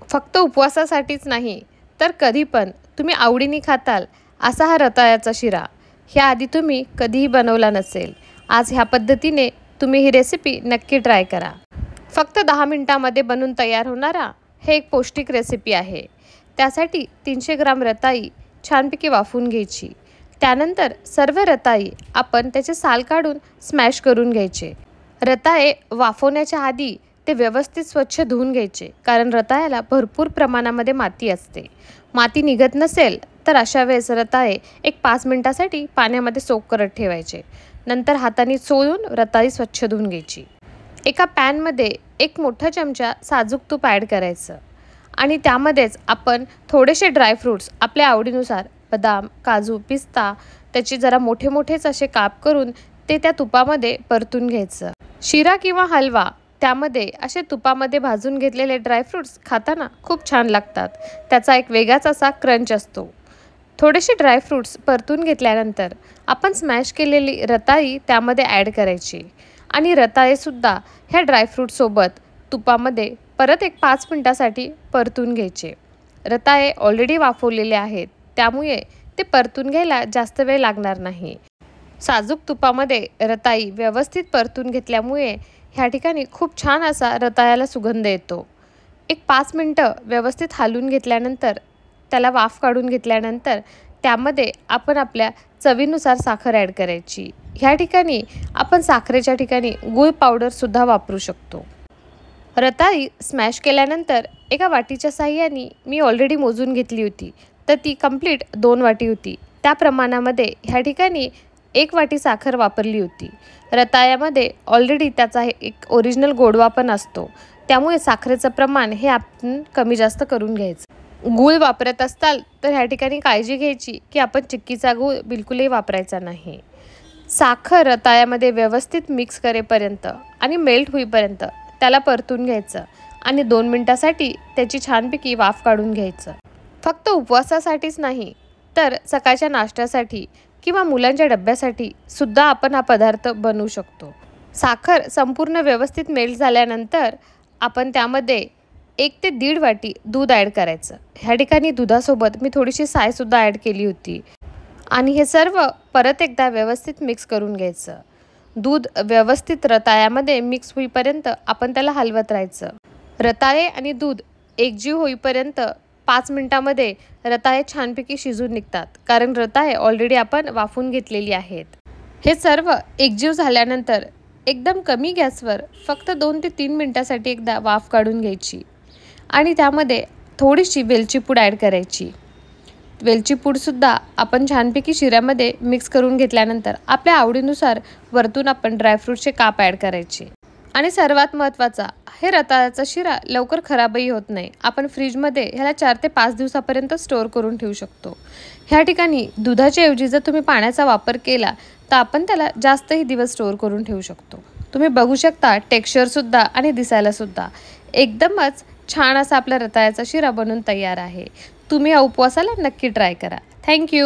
फक्त उपवासासाठीच नाही, तर कधी पण तुम्ही आवडीने खाताल असा हा रताळ्याचा शिरा ह्याआधी तुम्ही कधीही बनवला नसेल. आज ह्या पद्धतीने तुम्ही ही रेसिपी नक्की ट्राय करा. फक्त 10 मिनिटांमध्ये बनून तयार होणारा हे एक पौष्टिक रेसिपी आहे. त्यासाठी 300 ग्राम रताळी छानपैकी वाफवून घ्यायची. त्यानंतर सर्व रताळी आपण त्याचे साल काढून स्मॅश करून घ्यायचे. रताळे वाफवण्याच्या आधी ते व्यवस्थित स्वच्छ धुवून घ्यायचे, कारण रताळ्याला भरपूर प्रमाणामध्ये माती असते. माती निघत नसेल तर अशा वेळेस रताळे एक 5 मिनिटासाठी पाण्यामध्ये सोक करत ठेवायचे. नंतर हाताने चोळून रताळी स्वच्छ धुवून घ्यायची. एका पॅनमध्ये एक मोठा चमचा साजूक तूप ॲड करायचं आणि त्यामध्येच आपण थोडेसे ड्रायफ्रूट्स आपल्या आवडीनुसार बदाम, काजू, पिस्ता त्याचे जरा मोठे मोठेच असे काप करून ते त्या तुपामध्ये परतून घ्यायचं. शिरा किंवा हलवा त्यामध्ये असे तुपामध्ये भाजून घेतलेले ड्रायफ्रूट्स खाताना खूप छान लागतात. त्याचा एक वेगळाच असा क्रंच असतो. थोडेसे ड्रायफ्रूट्स परतून घेतल्यानंतर आपण स्मॅश केलेली रताळी त्यामध्ये ॲड करायची आणि रताळेसुद्धा ह्या ड्रायफ्रूटसोबत तुपामध्ये परत एक 5 मिनिटासाठी परतून घ्यायचे. रताळे ऑलरेडी वाफवलेले आहेत, त्यामुळे ते परतून घ्यायला जास्त वेळ लागणार नाही. साजूक तुपामध्ये रताळी व्यवस्थित परतून घेतल्यामुळे ह्या ठिकाणी खूप छान असा रताळ्याला सुगंध येतो. एक 5 मिनटं व्यवस्थित हलवून घेतल्यानंतर त्याला वाफ काढून घेतल्यानंतर त्यामध्ये आपण आपल्या चवीनुसार साखर ॲड करायची. ह्या ठिकाणी आपण साखरेच्या ठिकाणी गूळ पावडरसुद्धा वापरू शकतो. रताळी स्मॅश केल्यानंतर एका वाटीच्या साहाय्याने मी ऑलरेडी मोजून घेतली होती, तर ती कंप्लीट 2 वाटी होती. त्या प्रमाणामध्ये ह्या ठिकाणी 1 वाटी साखर वापरली होती. रताळ्यामध्ये ऑलरेडी त्याचा एक ओरिजिनल गोडवा पण असतो, त्यामुळे साखरेचं प्रमाण हे आपण कमी जास्त करून घ्यायचं. गूळ वापरत असताल तर ह्या ठिकाणी काळजी घ्यायची की आपण चिक्कीचा गूळ बिलकुलही वापरायचा नाही. साखर रताळ्यामध्ये व्यवस्थित मिक्स करेपर्यंत आणि मेल्ट होईपर्यंत त्याला परतून घ्यायचं आणि 2 मिनिटासाठी त्याची छानपैकी वाफ काढून घ्यायचं. फक्त उपवासासाठीच नाही, तर सकाळच्या नाश्त्यासाठी किंवा मुलांच्या डब्यासाठी सुद्धा आपण हा पदार्थ बनवू शकतो. साखर संपूर्ण व्यवस्थित मेल्ट झाल्यानंतर आपण त्यामध्ये 1 ते 1.5 वाटी दूध ॲड करायचं. ह्या ठिकाणी दुधासोबत मी थोडीशी सायसुद्धा ॲड केली होती आणि हे सर्व परत एकदा व्यवस्थित मिक्स करून घ्यायचं. दूध व्यवस्थित रताळ्यामध्ये मिक्स होईपर्यंत आपण त्याला हलवत राहायचं. रताळे आणि दूध एकजीव होईपर्यंत 5 मिनिटांमध्ये रताळे छानपैकी शिजून निघतात, कारण रताळे ऑलरेडी आपण वाफवून घेतलेली आहेत. हे सर्व एकजीव झाल्यानंतर एकदम कमी गॅसवर फक्त 2 ते 3 मिनिटासाठी एकदा वाफ काढून घ्यायची आणि त्यामध्ये थोडीशी वेलची पूड ॲड करायची. वेलची पूडसुद्धा आपण छानपैकी शिऱ्यामध्ये मिक्स करून घेतल्यानंतर आपल्या आवडीनुसार वरतून आपण ड्रायफ्रूटचे काप ॲड करायचे. आणि सर्वात महत्त्वाचा, हे रताळ्याचा शिरा लवकर खराबही होत नाही. आपण फ्रीजमध्ये ह्याला 4 ते 5 दिवसापर्यंत स्टोअर करून ठेवू शकतो. ह्या ठिकाणी दुधाच्या ऐवजी जर तुम्ही पाण्याचा वापर केला तर आपण त्याला जास्तही दिवस स्टोअर करून ठेवू शकतो. तुम्ही बघू शकता टेक्स्चरसुद्धा आणि दिसायलासुद्धा एकदमच छान असा आपला रताळ्याचा शिरा बनून तयार आहे. तुम्ही हा उपवासाला नक्की ट्राय करा. थँक्यू.